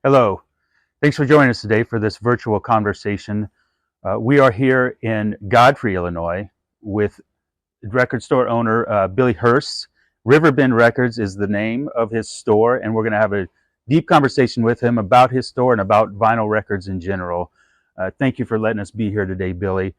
Hello. Thanks for joining us today for this virtual conversation. We are here in Godfrey, Illinois, with record store owner Billy Hurst. Riverbend Records is the name of his store, and we're going to have a deep conversation with him about his store and about vinyl records in general. Thank you for letting us be here today, Billy.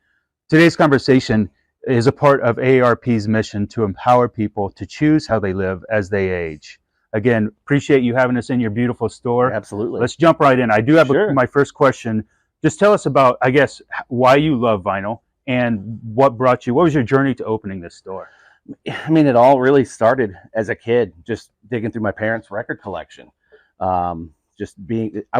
Today's conversation is a part of AARP's mission to empower people to choose how they live as they age. Again, appreciate you having us in your beautiful store. Absolutely. Let's jump right in. I do have Sure. my first question. Just tell us about, I guess, why you love vinyl and what was your journey to opening this store? I mean, it all really started as a kid, just digging through my parents' record collection. I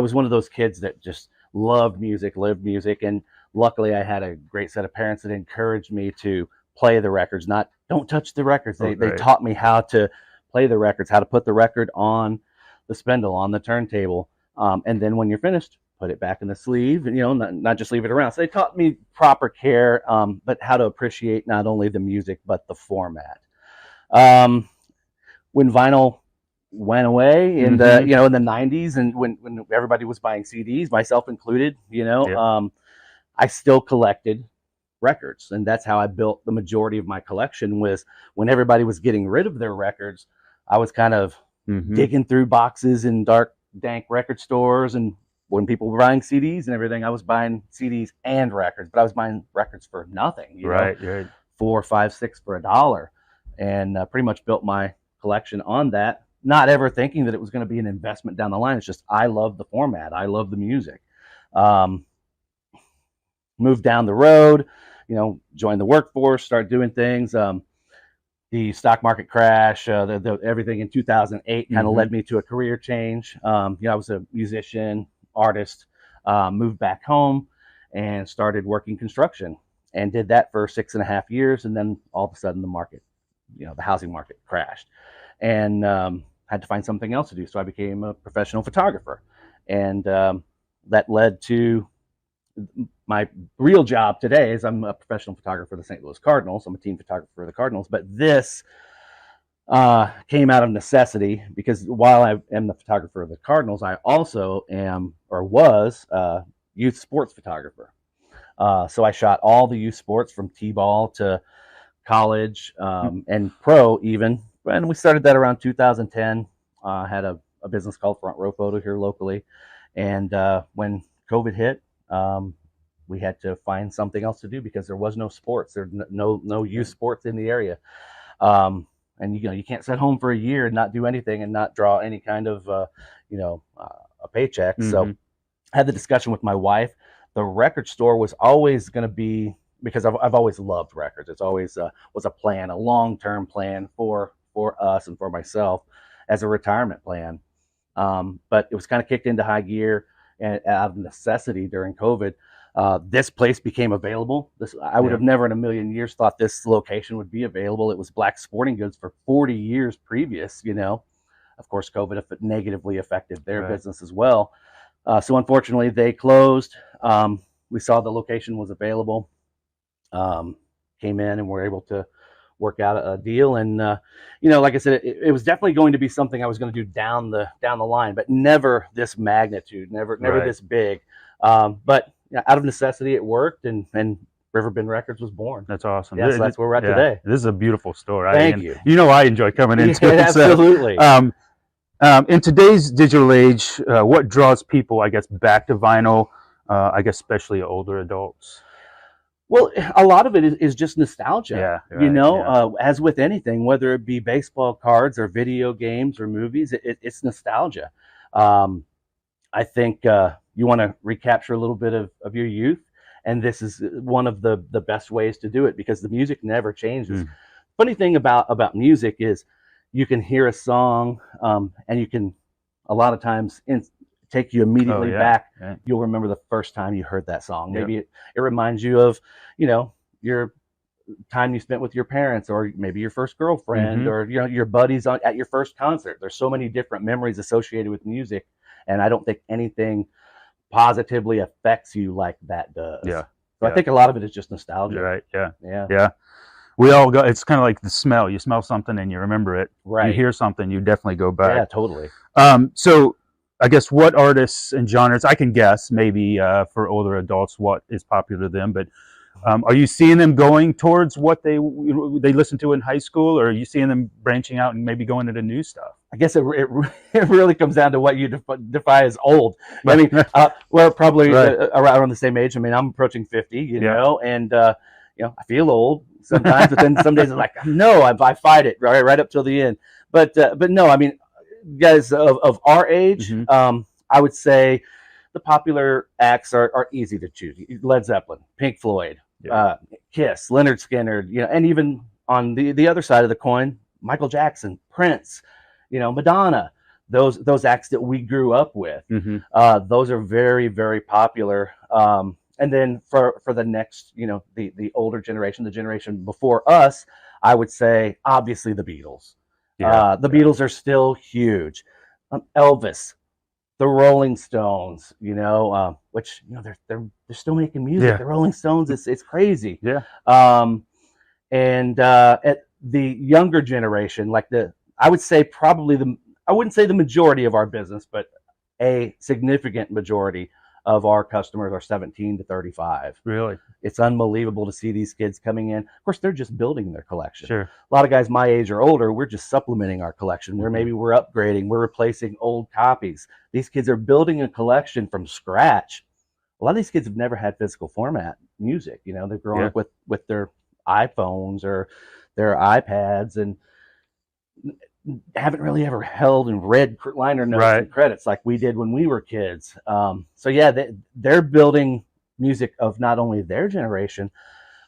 was one of those kids that just loved music, lived music, and luckily I had a great set of parents that encouraged me to play the records, don't touch the records. They taught me how to play the records, how to put the record on the spindle, on the turntable, and then when you're finished, put it back in the sleeve, and not just leave it around. So they taught me proper care, but how to appreciate not only the music but the format. When vinyl went away in the in the 90s, and when everybody was buying CDs, myself included, I still collected records, and that's how I built the majority of my collection. Was when everybody was getting rid of their records, I was kind of digging through boxes in dark, dank record stores, and when people were buying CDs and everything, I was buying CDs and records, but I was buying records for nothing, right. $4, $5, $6 for $1, and pretty much built my collection on that, not ever thinking that it was going to be an investment down the line. It's just, I love the format. I love the music. Moved down the road, joined the workforce, started doing things. The stock market crash, everything in 2008 kind of led me to a career change. I was a musician, artist, moved back home and started working construction, and did that for 6.5 years. And then all of a sudden the market, the housing market crashed, and had to find something else to do. So I became a professional photographer, and that led to my real job today. Is I'm a professional photographer for the St. Louis Cardinals. I'm a team photographer for the Cardinals, but this came out of necessity, because while I am the photographer of the Cardinals, I also am, or was, a youth sports photographer. So I shot all the youth sports from T-ball to college, and pro even. And we started that around 2010. Had a business called Front Row Photo here locally. And when COVID hit, we had to find something else to do, because there was no sports. There's no youth sports in the area. And you can't sit home for a year and not do anything and not draw any kind of a paycheck. So I had the discussion with my wife. The record store was always going to be, because I've always loved records. It's always was a plan, a long-term plan for us and for myself as a retirement plan. But it was kind of kicked into high gear, and out of necessity during COVID. This place became available. I would have never in a million years thought this location would be available. It was Black Sporting Goods for 40 years previous. Of course, COVID negatively affected their business as well. So unfortunately, they closed. We saw the location was available, came in, and were able to work out a deal. And like I said, it was definitely going to be something I was going to do down the line, but never this magnitude, never this big. But out of necessity, it worked, and Riverbend Records was born. That's awesome. Yes, that's where we're at today. This is a beautiful store. Thank you. I enjoy coming into it. Absolutely. In today's digital age, what draws people, I guess, back to vinyl, I guess especially older adults? Well, a lot of it is just nostalgia. Right, as with anything, whether it be baseball cards or video games or movies, it's nostalgia. I think you want to recapture a little bit of your youth, and this is one of the best ways to do it, because the music never changes. Funny thing about music is you can hear a song, and you can, a lot of times, take you immediately back. Right. You'll remember the first time you heard that song. Maybe it reminds you of, your time you spent with your parents, or maybe your first girlfriend, or your buddies at your first concert. There's so many different memories associated with music, and I don't think anything positively affects you like that does. So I think a lot of it is just nostalgia. Right. Yeah. We all go. It's kind of like the smell. You smell something and you remember it. Right. You hear something, you definitely go back. Yeah, totally. So I guess what artists and genres, I can guess maybe for older adults what is popular to them, but are you seeing them going towards what they listened to in high school, or are you seeing them branching out and maybe going into new stuff? I guess it really comes down to what you define as old. I mean, we're probably around the same age. I mean, I'm approaching 50, you know, and I feel old sometimes, but then some days it's like, no, I fight it right up till the end. But no, I mean, guys of our age, I would say the popular acts are easy to choose. Led Zeppelin, Pink Floyd, Kiss, Leonard Skinner, and even on the other side of the coin, Michael Jackson, Prince, Madonna. Those acts that we grew up with, those are very, very popular. And then for the next, the older generation, the generation before us, I would say obviously the Beatles. The Beatles are still huge. Elvis, the Rolling Stones, which they're still making music. Yeah. The Rolling Stones, it's crazy. Yeah. And at the younger generation, I would say I wouldn't say the majority of our business, but a significant majority of our customers are 17 to 35. Really? It's unbelievable to see these kids coming in. Of course, they're just building their collection. Sure. A lot of guys my age or older, we're just supplementing our collection. We're upgrading, we're replacing old copies. These kids are building a collection from scratch. A lot of these kids have never had physical format music. They've grown up with their iPhones or their iPads and haven't really ever held and read liner notes and credits like we did when we were kids. So yeah, they're building music of not only their generation,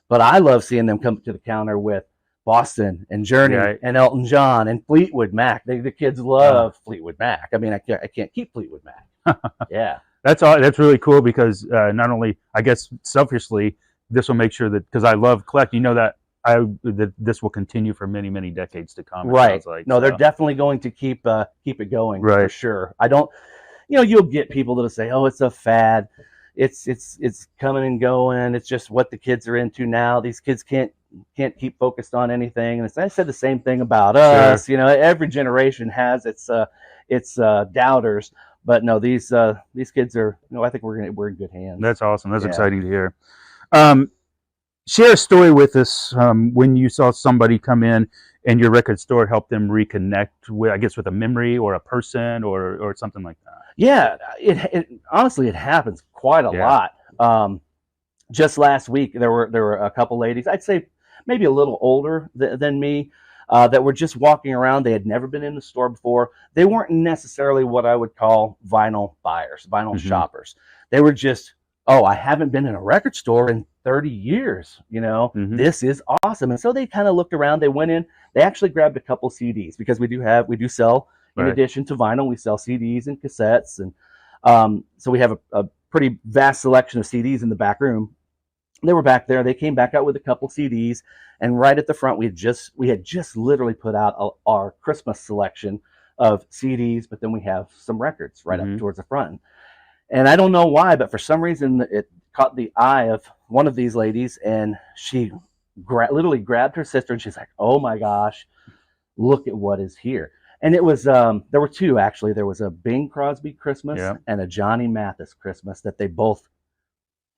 but I love seeing them come to the counter with Boston and Journey and Elton John and Fleetwood Mac. The kids love Fleetwood Mac. I mean, I can't keep Fleetwood Mac. Yeah. That's really cool because not only, I guess selfishly, this will make sure that, because I love collecting, that this will continue for many, many decades to come. Right. They're definitely going to keep it going for sure. I don't, you'll get people that'll say, "Oh, it's a fad. It's coming and going. It's just what the kids are into now. These kids can't keep focused on anything." And I said the same thing about us. Every generation has its doubters, but no, these kids are. I think we're in good hands. That's awesome. That's exciting to hear. Share a story with us when you saw somebody come in and your record store helped them reconnect with a memory or a person or something like that. Yeah, it honestly, it happens quite a lot. Just last week, there were a couple ladies, I'd say maybe a little older than me, that were just walking around. They had never been in the store before. They weren't necessarily what I would call vinyl buyers, vinyl shoppers. They were just, I haven't been in a record store in 30 years, this is awesome. And so they kind of looked around, they went in, they actually grabbed a couple CDs because we do sell, in addition to vinyl, we sell CDs and cassettes. And so we have a pretty vast selection of CDs in the back room. They were back there, they came back out with a couple CDs, and right at the front, we had just literally put out our Christmas selection of CDs, but then we have some records right up towards the front. And I don't know why, but for some reason it caught the eye of one of these ladies, and she literally grabbed her sister, and she's like, "Oh my gosh, look at what is here!" And it was there were two actually. There was a Bing Crosby Christmas and a Johnny Mathis Christmas that they both,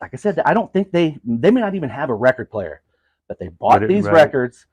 like I said, I don't think they may not even have a record player, but they bought these records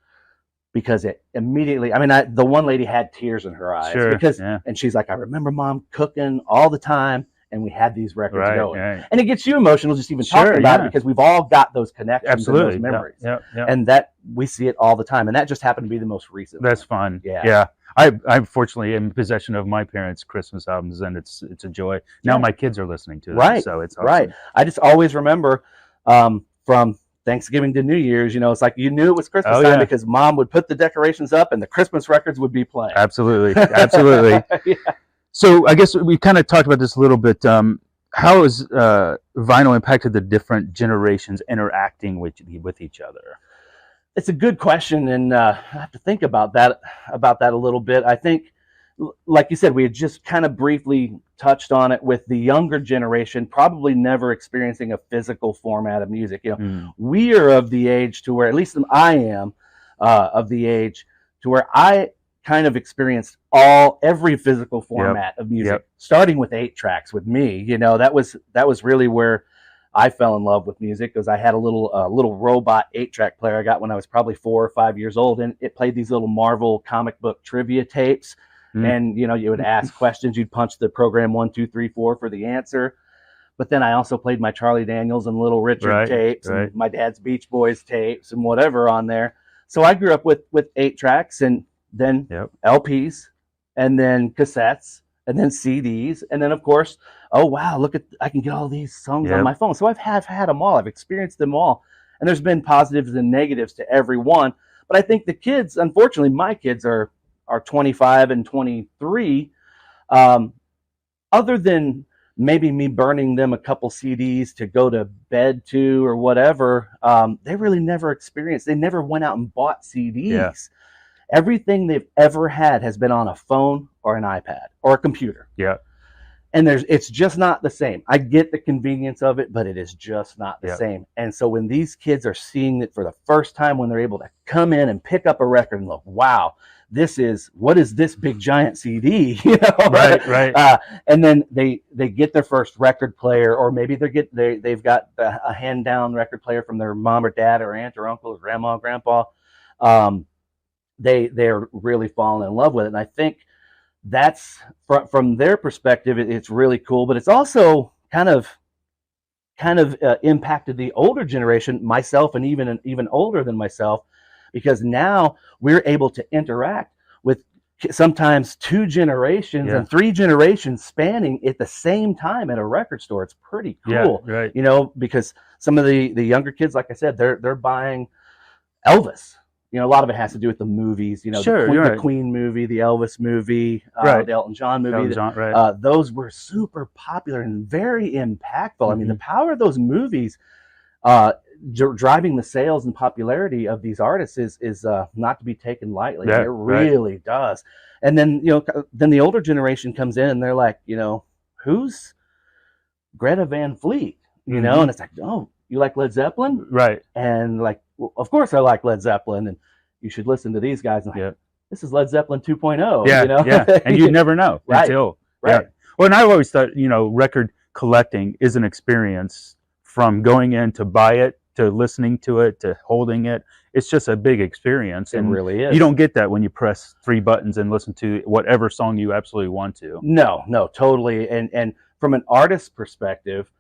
because it immediately. I mean, the one lady had tears in her eyes because, and she's like, "I remember Mom cooking all the time." And we had these records going. And it gets you emotional just even talking about it because we've all got those connections and those memories. And that we see it all the time. And that just happened to be the most recent. That's fun. Yeah. I fortunately am in possession of my parents' Christmas albums, and it's a joy. Now my kids are listening to them, so it's awesome. I just always remember from Thanksgiving to New Year's, it's like you knew it was Christmas time because Mom would put the decorations up and the Christmas records would be playing. Absolutely. So I guess we kind of talked about this a little bit. How has vinyl impacted the different generations interacting with each other? It's a good question, and I have to think about that a little bit. I think, like you said, we had just kind of briefly touched on it with the younger generation, probably never experiencing a physical format of music. We are of the age to where, at least I am, of the age to where I kind of experienced every physical format of music, starting with 8 tracks with me. You know, that was really where I fell in love with music, because I had a little robot 8-track player I got when I was probably 4 or 5 years old, and it played these little Marvel comic book trivia tapes. And, you know, you would ask questions, you'd punch the program 1, 2, 3, 4 for the answer. But then I also played my Charlie Daniels and Little Richard tapes, and my dad's Beach Boys tapes and whatever on there. So I grew up with 8 tracks, and then LPs, and then cassettes, and then CDs, and then of course, oh wow, look at, I can get all these songs on my phone. So I've had them all. I've experienced them all, and there's been positives and negatives to every one. But I think the kids, unfortunately, my kids are 25 and 23. Other than maybe me burning them a couple CDs to go to bed to or whatever, they really never experienced. They never went out and bought CDs. Yeah. Everything they've ever had has been on a phone or an iPad or a computer. Yeah. And it's just not the same. I get the convenience of it, but it is just not the same. And so when these kids are seeing it for the first time, when they're able to come in and pick up a record and look, wow, what is this big giant CD? You know, right. And then they get their first record player, or maybe they've got a hand down record player from their mom or dad or aunt or uncle or grandma or grandpa. They're really falling in love with it, and I think that's from their perspective, it's really cool. But it's also kind of impacted the older generation, myself, and even older than myself, because now we're able to interact with sometimes 2 generations and 3 generations spanning at the same time at a record store. It's pretty cool, you know, because some of the younger kids, like I said, they're buying Elvis. You know, a lot of it has to do with the movies, you know, the Queen movie, the Elvis movie, the Elton John movie. Those were super popular and very impactful. I mean, the power of those movies driving the sales and popularity of these artists is not to be taken lightly. It really does. And then, you know, then the older generation comes in and they're like, you know, who's Greta Van Fleet? You know, and it's like, oh, you like Led Zeppelin? Right. And like, well, of course I like Led Zeppelin, and you should listen to these guys. And like, this is Led Zeppelin 2.0. Yeah, you know? And you never know until. Right. Yeah. Well, and I've always thought, you know, record collecting is an experience, from going in to buy it, to listening to it, to holding it. It's just a big experience. It really is. You don't get that when you press 3 buttons and listen to whatever song you absolutely want to. No, totally. And from an artist's perspective,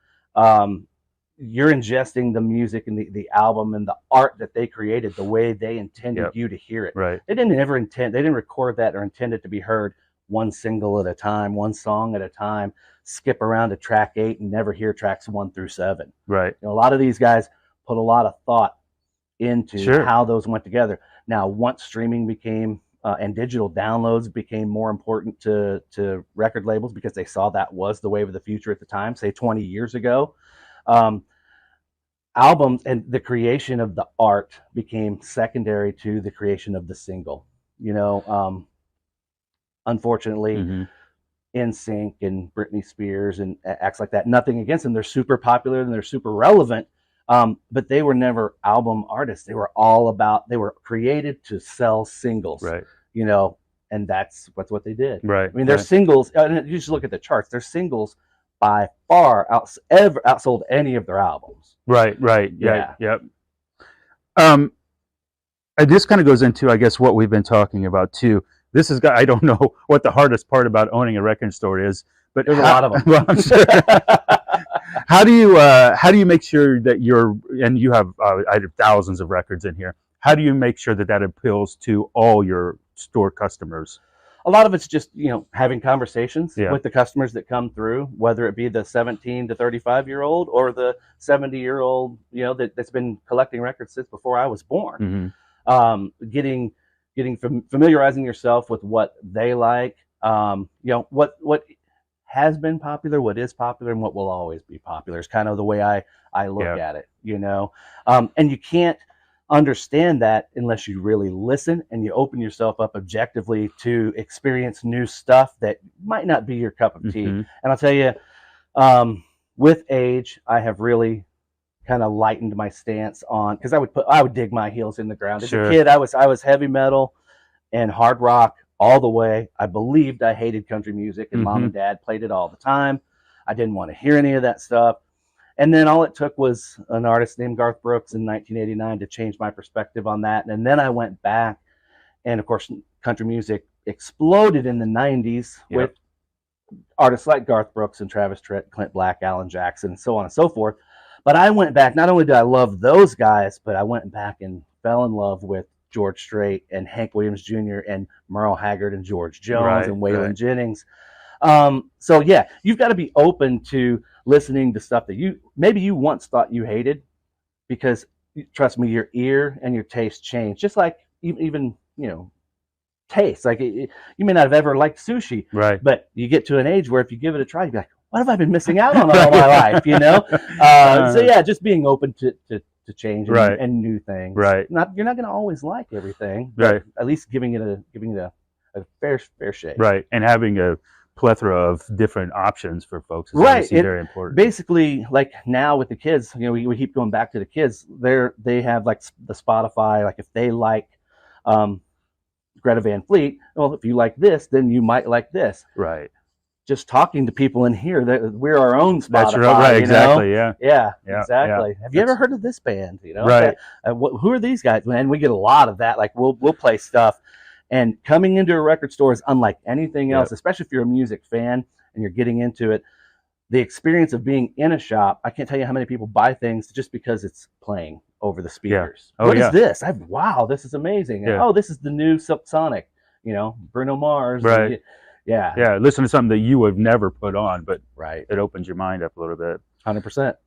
you're ingesting the music and the album and the art that they created the way they intended you to hear it. Right. They didn't record that or intend it to be heard one single at a time, one song at a time, skip around to track 8 and never hear tracks 1 through 7. Right. You know, a lot of these guys put a lot of thought into how those went together. Now, once streaming became and digital downloads became more important to record labels, because they saw that was the wave of the future at the time, say 20 years ago, albums and the creation of the art became secondary to the creation of the single. You know, unfortunately, NSYNC and Britney Spears and acts like that, nothing against them. They're super popular and they're super relevant, but they were never album artists. They were they were created to sell singles, you know, and that's what they did. Right. I mean, their singles, you just look at the charts, their singles by far outsold any of their albums. Right. Yeah. Yep. This kind of goes into, I guess, what we've been talking about too. This is, I don't know what the hardest part about owning a record store is, but there's a lot of them. Well, I'm sure. How do you make sure that and you have I have thousands of records in here. How do you make sure that appeals to all your store customers? A lot of it's just, you know, having conversations with the customers that come through, whether it be the 17 to 35-year-old or the 70-year-old, you know, that's been collecting records since before I was born. Familiarizing yourself with what they like, you know, what has been popular, what is popular, and what will always be popular is kind of the way I look at it, you know. And you can't understand that unless you really listen and you open yourself up objectively to experience new stuff that might not be your cup of tea. And I'll tell you, with age, I have really kind of lightened my stance on, because I would dig my heels in the ground. As a kid, I was heavy metal and hard rock all the way. I believed I hated country music, and mom Mhm. and dad played it all the time. I didn't want to hear any of that stuff. And then all it took was an artist named Garth Brooks in 1989 to change my perspective on that. And then I went back, and of course, country music exploded in the 90s Yep. with artists like Garth Brooks and Travis Tritt, Clint Black, Alan Jackson, and so on and so forth. But I went back, not only did I love those guys, but I went back and fell in love with George Strait and Hank Williams Jr. and Merle Haggard and George Jones Right, and Waylon right. Jennings. So yeah, you've got to be open to listening to stuff that you maybe you once thought you hated, because trust me, your ear and your taste change. Just like even taste. Like you may not have ever liked sushi, Right. but you get to an age where if you give it a try, you're like, what have I been missing out on all my life? So yeah, just being open to change and, Right. and new things. Right. You're not going to always like everything, but Right. at least giving it a fair shake. Right. And having a plethora of different options for folks is Right. obviously very important. Basically, like now with the kids, we keep going back to the kids. They have like the Spotify. Like if they like Greta Van Fleet, well, if you like this, then you might like this. Right. Just talking to people in here, that we're our own Spotify. That's right. Exactly. Yeah. Yeah, Yeah, exactly. yeah. Have you ever heard of this band? Right. Who are these guys? Man, we get a lot of that. Like we'll play stuff, and coming into a record store is unlike anything else, especially if you're a music fan and you're getting into it. The experience of being in a shop, I can't tell you how many people buy things just because it's playing over the speakers. Oh, What yeah. is this? Wow, this is amazing. Yeah. Oh, this is the new Silk Sonic, Bruno Mars. Right. Yeah. Yeah. Listen to something that you would never put on, but Right. it opens your mind up a little bit. 100%.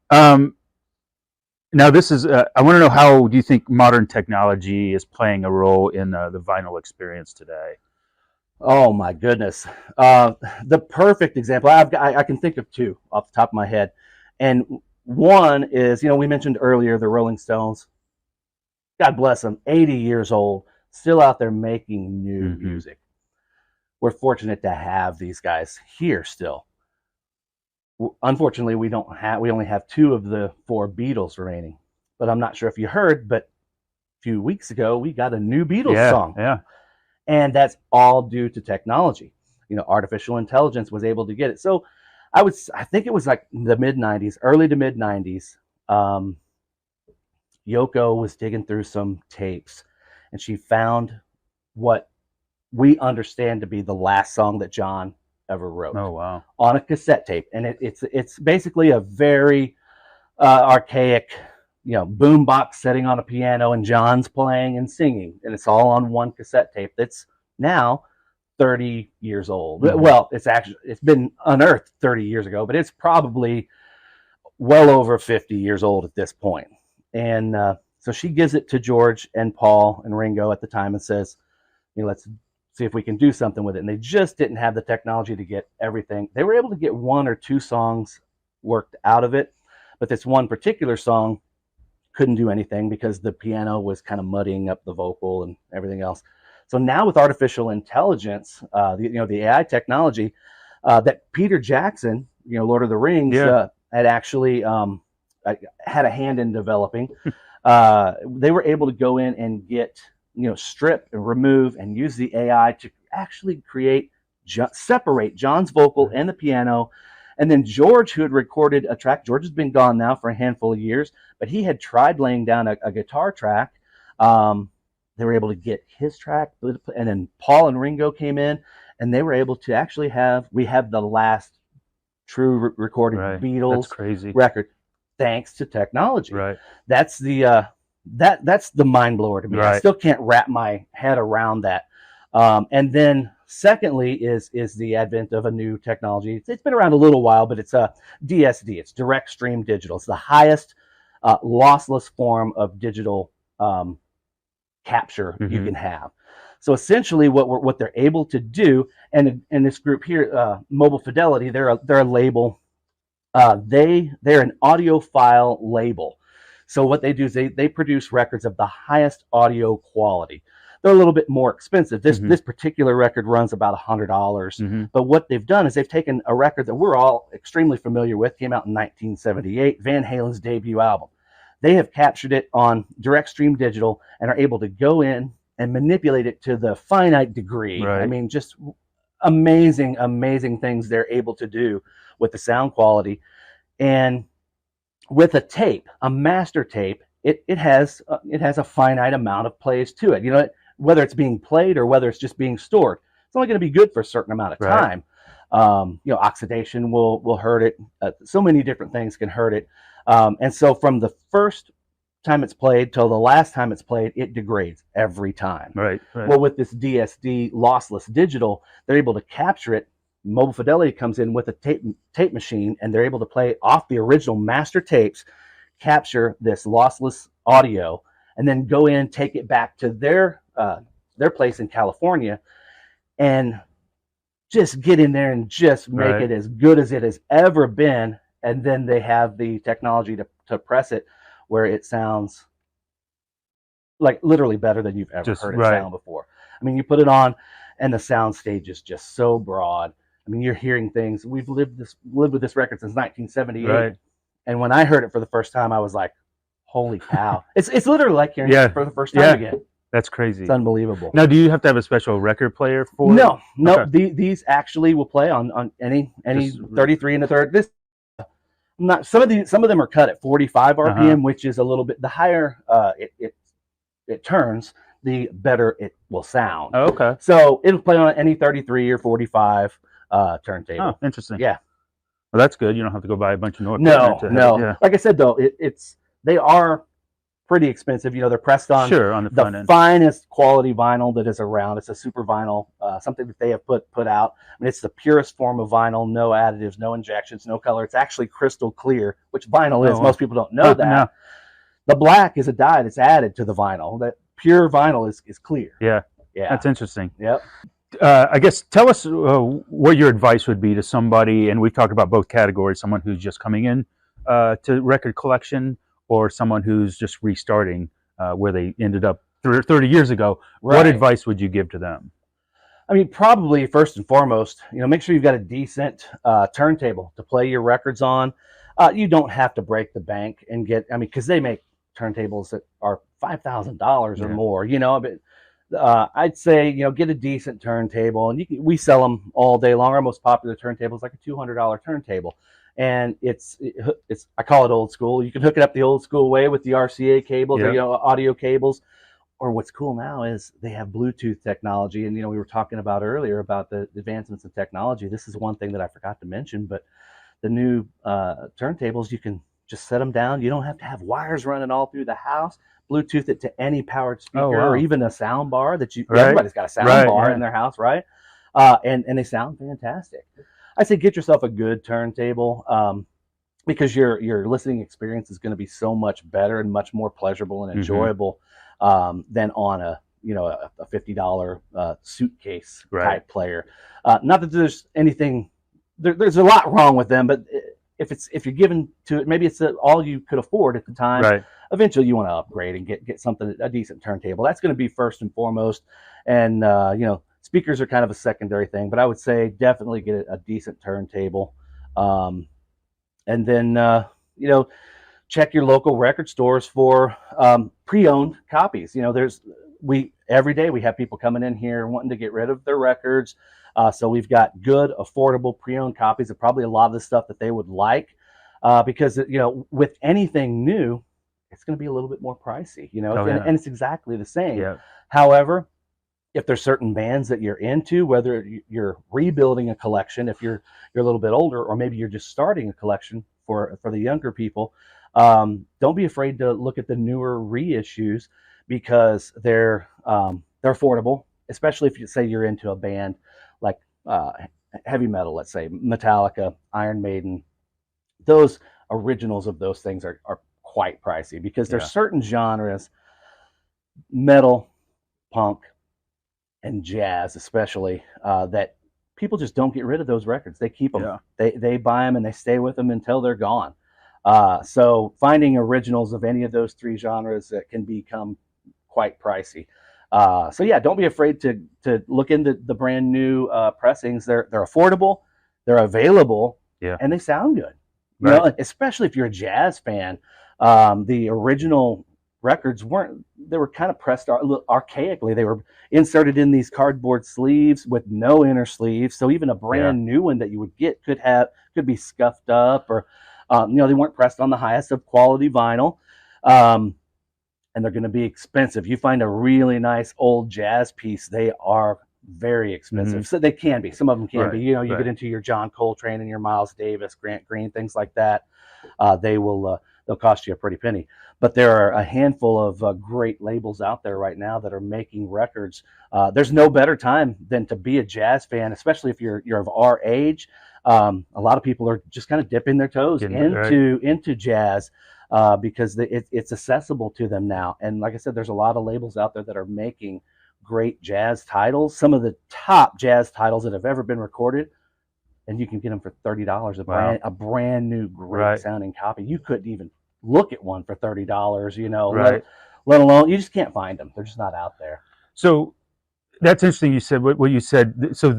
Now this is, I want to know, how do you think modern technology is playing a role in the vinyl experience today? Oh my goodness. The perfect example, I can think of two off the top of my head. And one is, we mentioned earlier the Rolling Stones. God bless them, 80 years old, still out there making new music. We're fortunate to have these guys here still. Unfortunately, we only have 2 of the 4 Beatles remaining. But I'm not sure if you heard, but a few weeks ago we got a new Beatles song. Yeah. And that's all due to technology. Artificial intelligence was able to get it. So I think it was like the mid-90s, early to mid-90s. Yoko was digging through some tapes, and she found what we understand to be the last song that John ever wrote. Oh, wow. On a cassette tape. And it's basically a very archaic, boombox setting on a piano, and John's playing and singing, and it's all on one cassette tape that's now 30 years old. Mm-hmm. Well, it's been unearthed 30 years ago, but it's probably well over 50 years old at this point. And so she gives it to George and Paul and Ringo at the time and says, let's see if we can do something with it. And they just didn't have the technology to get everything. They were able to get 1 or 2 songs worked out of it, but this one particular song couldn't do anything because the piano was kind of muddying up the vocal and everything else. So now with artificial intelligence, the AI technology that Peter Jackson, Lord of the Rings, had actually had a hand in developing, they were able to go in and get, strip and remove and use the AI to actually separate John's vocal and the piano. And then George, who had recorded a track, George has been gone now for a handful of years, but he had tried laying down a guitar track. They were able to get his track, and then Paul and Ringo came in, and they were able to actually have the last true recorded Beatles record, thanks to technology. Right. That's the that's the mind blower to me. Right. I still can't wrap my head around that. And then secondly is the advent of a new technology. It's been around a little while, but it's a DSD. It's direct stream digital. It's the highest lossless form of digital capture you can have. So essentially, what they're able to do, and in this group here, Mobile Fidelity, they're a label. They're an audiophile label. So what they do is they produce records of the highest audio quality. They're a little bit more expensive. This particular record runs about $100. But what they've done is they've taken a record that we're all extremely familiar with, came out in 1978, Van Halen's debut album. They have captured it on direct stream digital and are able to go in and manipulate it to the finite degree. Right. I mean, just amazing, amazing things they're able to do with the sound quality. And with a tape, a master tape, it has a finite amount of plays to it. You know, whether it's being played or whether it's just being stored, it's only going to be good for a certain amount of time. You know, oxidation will hurt it. So many different things can hurt it. And so from the first time it's played till the last time it's played, it degrades every time. Right, right. Well, with this DSD lossless digital, they're able to capture it. Mobile Fidelity comes in with a tape machine, and they're able to play off the original master tapes, capture this lossless audio, and then go in, take it back to their place in California, and just get in there and just make it as good as it has ever been. And then they have the technology to press it where it sounds like literally better than you've ever heard it sound before. I mean, you put it on, and the sound stage is just so broad. I mean, you're hearing things. We've lived with this record since 1978, Right. And when I heard it for the first time, I was like, "Holy cow!" It's literally like hearing it for the first time again. That's crazy. It's unbelievable. Now, do you have to have a special record player for? No. Okay. These actually will play on any 33 and a third. This not some of them are cut at 45 RPM, which is a little bit the higher it turns, the better it will sound. Oh, okay. So it'll play on any 33 or 45 turntable. Oh, interesting. Yeah. Well, that's good. You don't have to go buy a bunch of new No. equipment. Yeah. Like I said, though, they are pretty expensive. You know, they're pressed on on the front end. Finest quality vinyl that is around. It's a super vinyl, something that they have put out. I mean, it's the purest form of vinyl, no additives, no injections, no color. It's actually crystal clear, which vinyl is. Most people don't know that. No. The black is a dye that's added to the vinyl. That pure vinyl is clear. Yeah. That's interesting. Yep. I guess tell us what your advice would be to somebody, and we've talked about both categories, someone who's just coming in to record collection or someone who's just restarting where they ended up 30 years ago. Right. What advice would you give to them? I mean, probably first and foremost, you know, make sure you've got a decent turntable to play your records on. You don't have to break the bank and because they make turntables that are $5,000 or more, you know, but I'd say, you know, get a decent turntable, and we sell them all day long. Our most popular turntable is like a $200 turntable, and it's I call it old school. You can hook it up the old school way with the RCA cables, or, you know, audio cables. Or what's cool now is they have Bluetooth technology, and you know, we were talking about earlier about the advancements in technology. This is one thing that I forgot to mention, but the new turntables, you can just set them down. You don't have to have wires running all through the house. Bluetooth it to any powered speaker or even a sound bar that everybody's got a sound bar in their house, right? And they sound fantastic. I say get yourself a good turntable because your listening experience is going to be so much better and much more pleasurable and enjoyable than on a $50 suitcase type player. Not that there's anything there's a lot wrong with them, but if you're given to it, maybe it's all you could afford at the time. Right. Eventually, you want to upgrade and get something, a decent turntable. That's going to be first and foremost. And you know, speakers are kind of a secondary thing, but I would say definitely get a decent turntable. And then you know, check your local record stores for pre-owned copies. You know, every day we have people coming in here wanting to get rid of their records. So we've got good, affordable pre-owned copies of probably a lot of the stuff that they would like, because you know, with anything new, it's going to be a little bit more pricey. You know, and it's exactly the same. Yeah. However, if there's certain bands that you're into, whether you're rebuilding a collection, if you're a little bit older, or maybe you're just starting a collection for the younger people, don't be afraid to look at the newer reissues because they're affordable, especially if you say you're into a band like heavy metal, let's say Metallica, Iron Maiden. Those originals of those things are quite pricey because there's certain genres, metal, punk, and jazz especially, that people just don't get rid of those records. They keep them. They buy them and they stay with them until they're gone. So finding originals of any of those three genres that can become quite pricey. So yeah, don't be afraid to look into the brand new pressings. They're affordable, they're available, and they sound good. You know, especially if you're a jazz fan. The original records they were kind of pressed a little archaically. They were inserted in these cardboard sleeves with no inner sleeves. So even a brand new one that you would get could be scuffed up, or they weren't pressed on the highest of quality vinyl. And they're going to be expensive. You find a really nice old jazz piece, they are very expensive. So they can be. Some of them can be. You know, you get into your John Coltrane and your Miles Davis, Grant Green, things like that. They'll cost you a pretty penny. But there are a handful of great labels out there right now that are making records. There's no better time than to be a jazz fan, especially if you're of our age. A lot of people are just kind of dipping their toes into jazz. Because it's accessible to them now. And like I said, there's a lot of labels out there that are making great jazz titles, some of the top jazz titles that have ever been recorded, and you can get them for $30, a brand new great sounding copy. You couldn't even look at one for $30, let alone, you just can't find them. They're just not out there. So that's interesting. You said what you said. So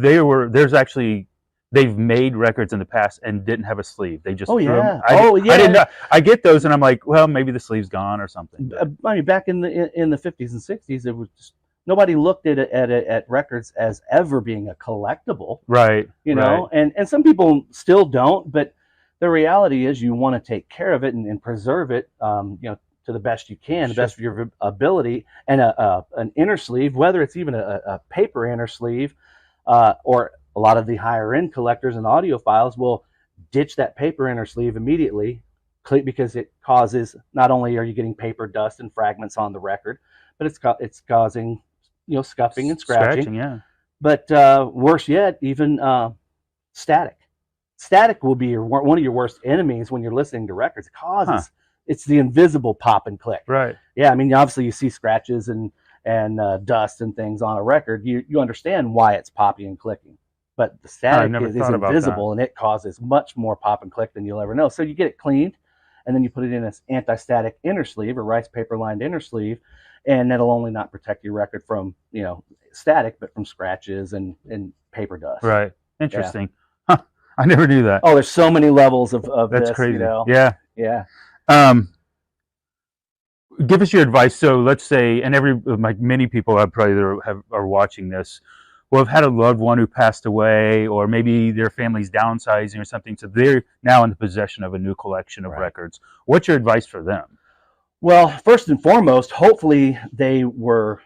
they've made records in the past and didn't have a sleeve. They just threw them. I didn't know. I get those, and I'm like, well, maybe the sleeve's gone or something. I mean, back in the 50s and 60s, it was just nobody looked at records as ever being a collectible, right? You know, and some people still don't. But the reality is, you want to take care of it and preserve it, to the best you can, the best of your ability. And an inner sleeve, whether it's even a paper inner sleeve, or a lot of the higher end collectors and audiophiles will ditch that paper inner sleeve immediately, because it causes, not only are you getting paper dust and fragments on the record, but it's causing scuffing and scratching. But worse yet, even static. Static will be one of your worst enemies when you're listening to records. It causes it's the invisible pop and click. Right. Yeah, I mean, obviously you see scratches and dust and things on a record. You understand why it's poppy and clicking. But the static is invisible, and it causes much more pop and click than you'll ever know. So you get it cleaned, and then you put it in an anti-static inner sleeve, or rice paper lined inner sleeve, and that'll only not protect your record from static, but from scratches and paper dust. Right. Interesting. Yeah. Huh. I never knew that. Oh, there's so many levels of that's this, crazy. Yeah. Give us your advice. So let's say, and many people are watching this, will have had a loved one who passed away, or maybe their family's downsizing or something, so they're now in the possession of a new collection of records. What's your advice for them? Well, first and foremost, hopefully they were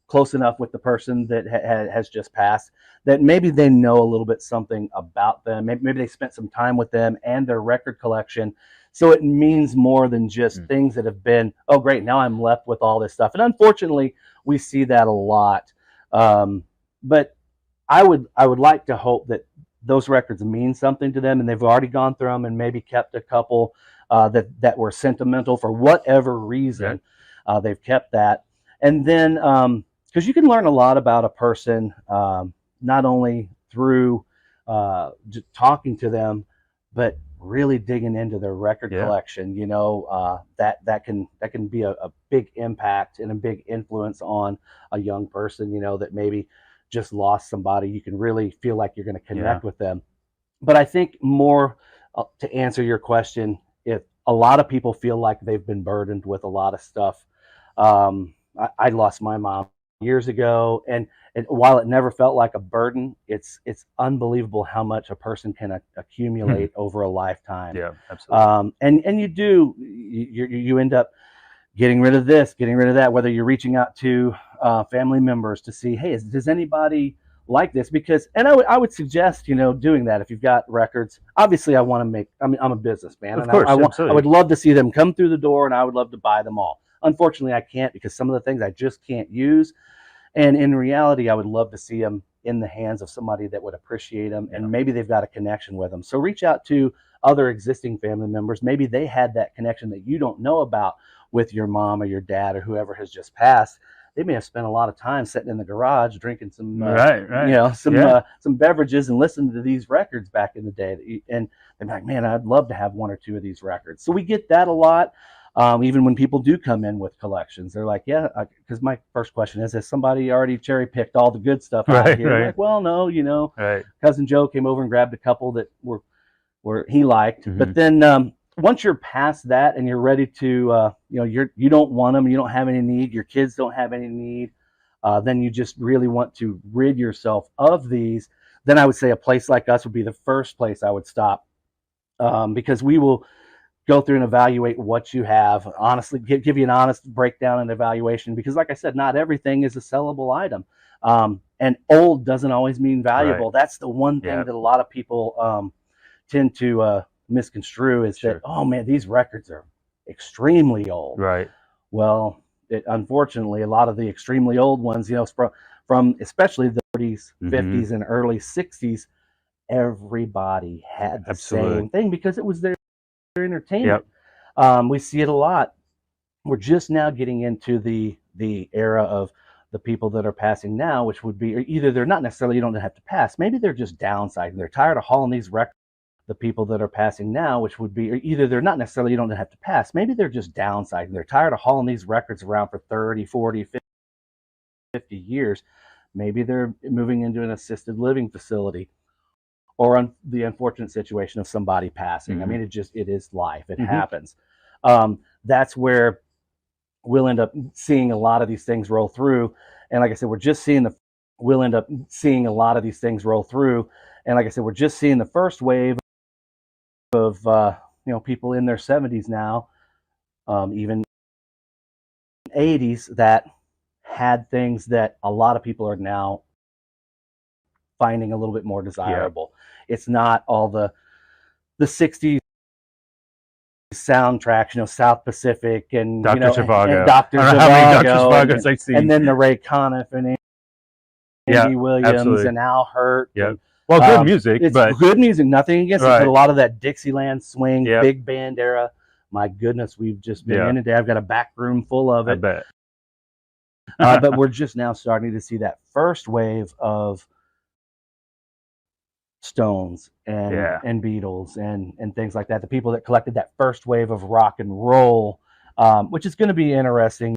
close enough with the person that has just passed that maybe they know a little bit something about them. Maybe they spent some time with them and their record collection. So it means more than just things that have been, oh, great, now I'm left with all this stuff. And unfortunately, we see that a lot. But I would like to hope that those records mean something to them, and they've already gone through them and maybe kept a couple that were sentimental for whatever reason. They've kept that. And then, because you can learn a lot about a person, not only through just talking to them, but really digging into their record collection. That can be a big impact and a big influence on a young person, that maybe just lost somebody. You can really feel like you're going to connect with them. But I think more to answer your question, if a lot of people feel like they've been burdened with a lot of stuff. I lost my mom years ago, and while it never felt like a burden, it's unbelievable how much a person can accumulate over a lifetime. Yeah, absolutely. And you end up getting rid of this, getting rid of that, whether you're reaching out to family members to see, hey, does anybody like this? Because, and I would suggest, doing that if you've got records. Obviously, I'm a businessman, of course, I would love to see them come through the door, and I would love to buy them all. Unfortunately, I can't, because some of the things I just can't use. And in reality, I would love to see them in the hands of somebody that would appreciate them, and maybe they've got a connection with them. So reach out to other existing family members. Maybe they had that connection that you don't know about with your mom or your dad or whoever has just passed. They may have spent a lot of time sitting in the garage drinking some some beverages and listening to these records back in the day. And they're like, man, I'd love to have one or two of these records. So we get that a lot. Even when people do come in with collections, they're like, because my first question is, has somebody already cherry picked all the good stuff out of here? Right. Like, well, no, Cousin Joe came over and grabbed a couple that were he liked. Mm-hmm. But then once you're past that and you're ready to, you don't want them, you don't have any need, your kids don't have any need, then you just really want to rid yourself of these. Then I would say a place like us would be the first place I would stop, because we will go through and evaluate what you have. Honestly, give you an honest breakdown and evaluation, because like I said, not everything is a sellable item. And old doesn't always mean valuable. Right. That's the one thing that a lot of people tend to misconstrue, is that, oh man, these records are extremely old. Right. Well, unfortunately, a lot of the extremely old ones, from especially the 40s, 50s, and early 60s, everybody had the same thing because it was their entertainment. We see it a lot. We're just now getting into the era of the people that are passing now, which would be either they're not necessarily, you don't have to pass, maybe they're just downsizing. They're tired of hauling these records. The people that are passing now, which would be either they're not necessarily, you don't have to pass, maybe they're just downsizing. They're tired of hauling these records around for 30, 40, 50 years. Maybe they're moving into an assisted living facility, or on the unfortunate situation of somebody passing. I mean, it is life. It happens. That's where we'll end up seeing a lot of these things roll through. And like I said, we're just seeing we'll end up seeing a lot of these things roll through. And like I said, we're just seeing the first wave of people in their 70s now, even 80s, that had things that a lot of people are now finding a little bit more desirable. It's not all the 60s soundtracks, South Pacific and Dr. Zhivago. And Dr. I don't know how many Dr. Zhivago Zhivagos I've seen. And then the Ray Conniff and Andy Williams and Al Hurt. Yeah. Well, good music. It's but good music, nothing against it, but a lot of that Dixieland swing, big band era, my goodness, we've just been in today. I've got a back room full of it. I bet. But we're just now starting to see that first wave of Stones and Beatles and things like that. The people that collected that first wave of rock and roll, which is going to be interesting.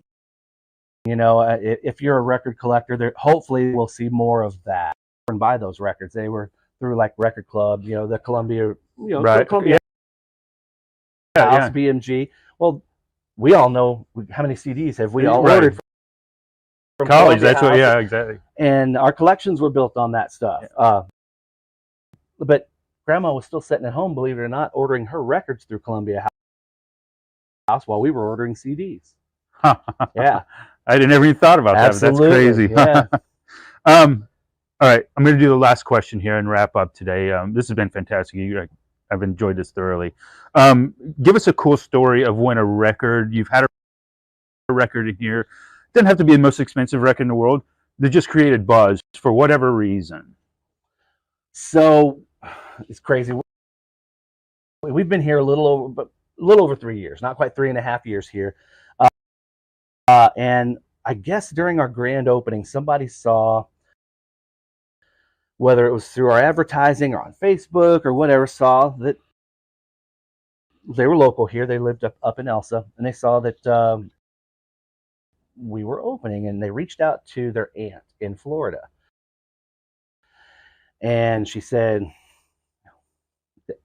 If you're a record collector, hopefully we'll see more of that. And buy those records. They were through like Record Club, the Columbia, the Columbia House, BMG. Well, we all know how many CDs have we all ordered from college. Columbia That's House. exactly. And our collections were built on that stuff. But Grandma was still sitting at home, believe it or not, ordering her records through Columbia House while we were ordering CDs. Yeah, I never even thought about Absolutely. that. That's crazy. All right, I'm going to do the last question here and wrap up today. This has been fantastic. I've enjoyed this thoroughly. Give us a cool story of when you've had a record in here. It doesn't have to be the most expensive record in the world. They just created buzz for whatever reason. So it's crazy. We've been here a little over 3 years, not quite 3.5 years here. And I guess during our grand opening, somebody saw, whether it was through our advertising or on Facebook or whatever, saw that they were local here. They lived up in Elsa, and they saw that we were opening, and they reached out to their aunt in Florida. And she said,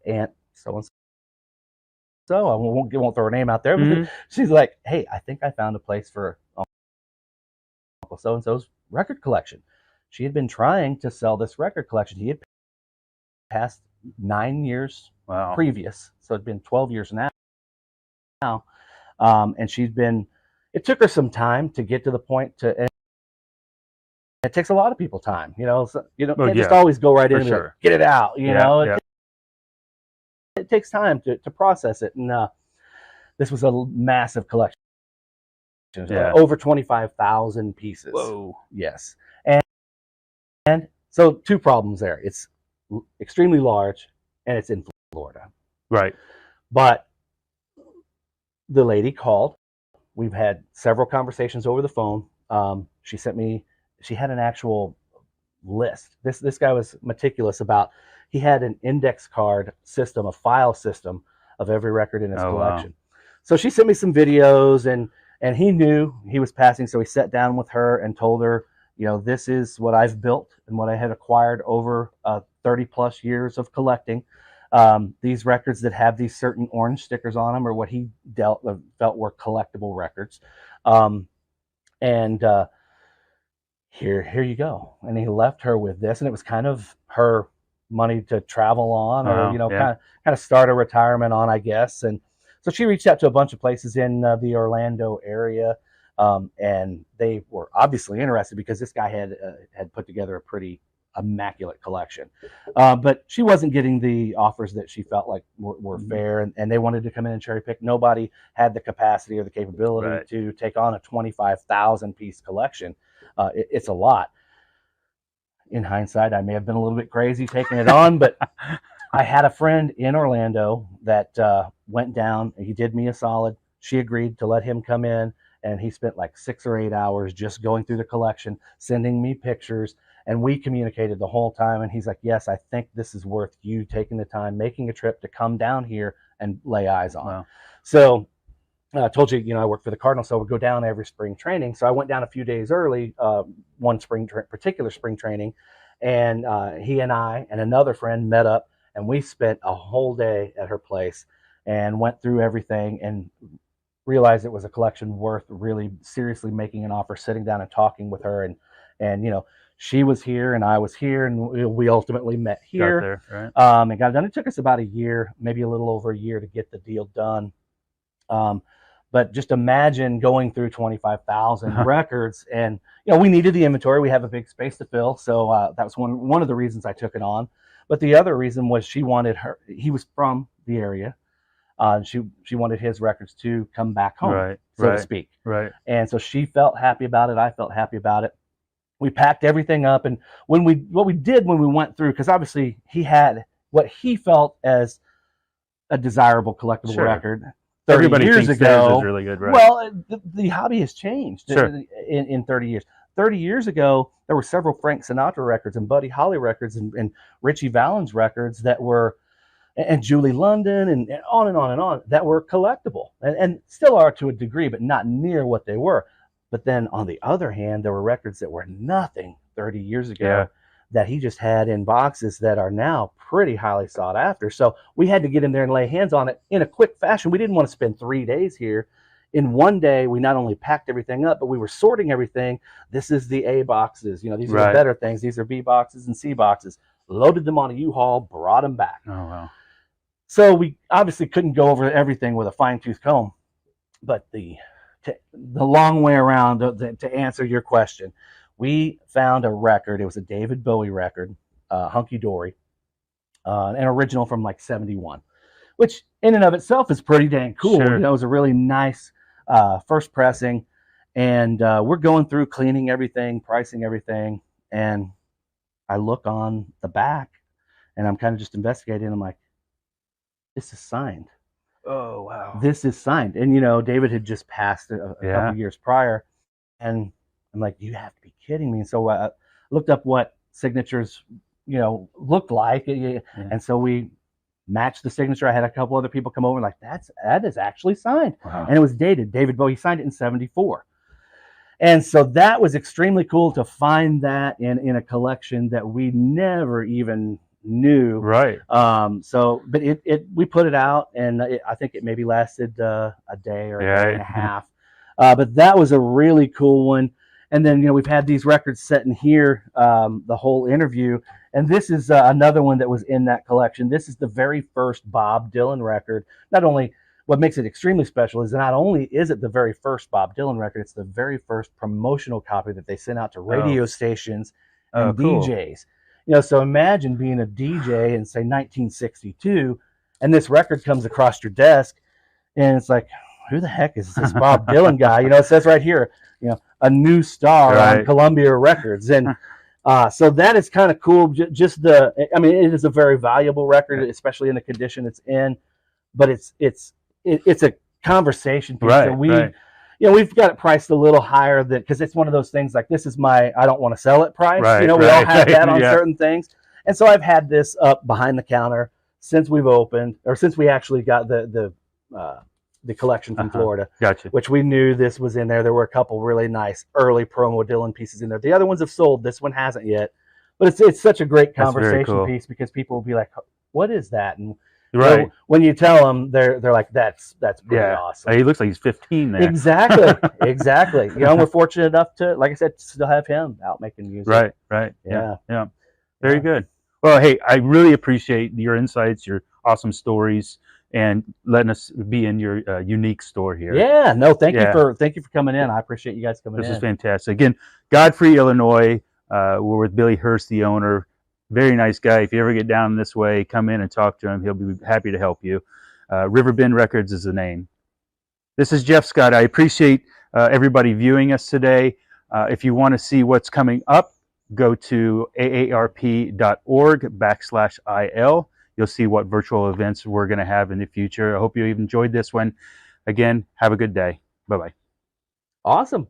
Aunt so-and-so, I won't throw her name out there, but she's like, hey, I think I found a place for Uncle so-and-so's record collection. She had been trying to sell this record collection. He had passed 9 years previous, so it'd been 12 years now. And it took her some time to get to the point and it takes a lot of people time, can't just always go right in and get it out, It takes time to process it. And this was a massive collection. Over 25,000 pieces. Whoa. Yes. And so 2 problems there. It's extremely large and it's in Florida. Right. But the lady called. We've had several conversations over the phone. She had an actual list. This guy was meticulous about, he had an index card system, a file system of every record in his collection. Wow. So she sent me some videos and he knew he was passing. So he sat down with her and told her, this is what I've built and what I had acquired over 30 plus years of collecting. These records that have these certain orange stickers on them are what he felt were collectible records. And here you go. And he left her with this, and it was kind of her money to travel on, or kind of start a retirement on, I guess. And so she reached out to a bunch of places in the Orlando area, and they were obviously interested because this guy had put together a pretty immaculate collection. But she wasn't getting the offers that she felt like were fair, and they wanted to come in and cherry pick. Nobody had the capacity or the capability to take on a 25,000 piece collection. It's a lot. In hindsight, I may have been a little bit crazy taking it on, but I had a friend in Orlando that went down. He did me a solid. She agreed to let him come in, and he spent like 6 or 8 hours just going through the collection, sending me pictures, and we communicated the whole time. And he's like, yes, I think this is worth you taking the time, making a trip to come down here and lay eyes on. Wow. So I told you, I work for the Cardinals, so I would go down every spring training. So I went down a few days early, one particular spring training, and he and I and another friend met up, and we spent a whole day at her place and went through everything and realized it was a collection worth really seriously making an offer, sitting down and talking with her. And she was here and I was here, and we ultimately met here. Got there, and got it done. It took us about a year, maybe a little over a year, to get the deal done. But just imagine going through 25,000 records, and we needed the inventory. We have a big space to fill, so that was one of the reasons I took it on. But the other reason was he was from the area. She wanted his records to come back home, so to speak. Right. And so she felt happy about it. I felt happy about it. We packed everything up, and what we did when we went through, because obviously he had what he felt as a desirable collectible record. Everybody years thinks ago, theirs is really good, right? Well, the hobby has changed in 30 years. 30 years ago, there were several Frank Sinatra records and Buddy Holly records and Richie Valens records that were, and Julie London and on and on and on, that were collectible and still are to a degree, but not near what they were. But then on the other hand, there were records that were nothing 30 years ago that he just had in boxes that are now pretty highly sought after. So we had to get in there and lay hands on it in a quick fashion. We didn't want to spend 3 days here. In one day, we not only packed everything up, but we were sorting everything. This is the A boxes. These are the better things. These are B boxes and C boxes. Loaded them on a U-Haul, brought them back. Oh, wow. So we obviously couldn't go over everything with a fine-tooth comb. But the long way around to answer your question, we found a record. It was a David Bowie record, Hunky Dory, an original from like 71, which in and of itself is pretty dang cool. Sure. It was a really nice first pressing, and we're going through cleaning everything, pricing everything, and I look on the back, and I'm kind of just investigating. I'm like, this is signed. Oh, wow. This is signed. And, David had just passed a couple years prior, and I'm like, you have to be kidding me. And so I looked up what signatures, looked like. And so we matched the signature. I had a couple other people come over and like, that is actually signed. Wow. And it was dated. David Bowie signed it in 74. And so that was extremely cool to find that in a collection that we never even knew. Right. But we put it out, and I think it maybe lasted a day or a day and a half. But that was a really cool one. And then, we've had these records set in here the whole interview. And this is another one that was in that collection. This is the very first Bob Dylan record. Not only, what makes it extremely special is not only is it the very first Bob Dylan record, it's the very first promotional copy that they sent out to radio stations and DJs. So imagine being a DJ in, say, 1962, and this record comes across your desk, and it's like, who the heck is this Bob Dylan guy? It says right here, a new star on Columbia Records. And so that is kind of cool. It is a very valuable record, especially in the condition it's in, but it's a conversation piece. Right, and we've got it priced a little higher because it's one of those things like, this is my I don't want to sell it price. We all have that on certain things. And so I've had this up behind the counter since we've opened, or since we actually got the collection from Florida. Gotcha. Which we knew this was in there. There were a couple really nice early promo Dylan pieces in there. The other ones have sold. This one hasn't yet. But it's such a great conversation piece, because people will be like, what is that? And Right. when you tell them, they're like, that's pretty Yeah. awesome. He looks like he's 15 there. Exactly, exactly. You know, we're fortunate enough to, like I said, still have him out making music. Right. Right. Yeah. Yeah. Very good. Well, hey, I really appreciate your insights, your awesome stories, and letting us be in your unique store here. Yeah. No, thank you for coming in. I appreciate you guys coming in. This is fantastic. Again, Godfrey, Illinois. We're with Billy Hurst, the owner. Very nice guy. If you ever get down this way, come in and talk to him. He'll be happy to help you. Riverbend Records is the name. This is Jeff Scott. I appreciate everybody viewing us today. If you want to see what's coming up, go to aarp.org/il. You'll see what virtual events we're going to have in the future. I hope you enjoyed this one. Again, have a good day. Bye-bye. Awesome.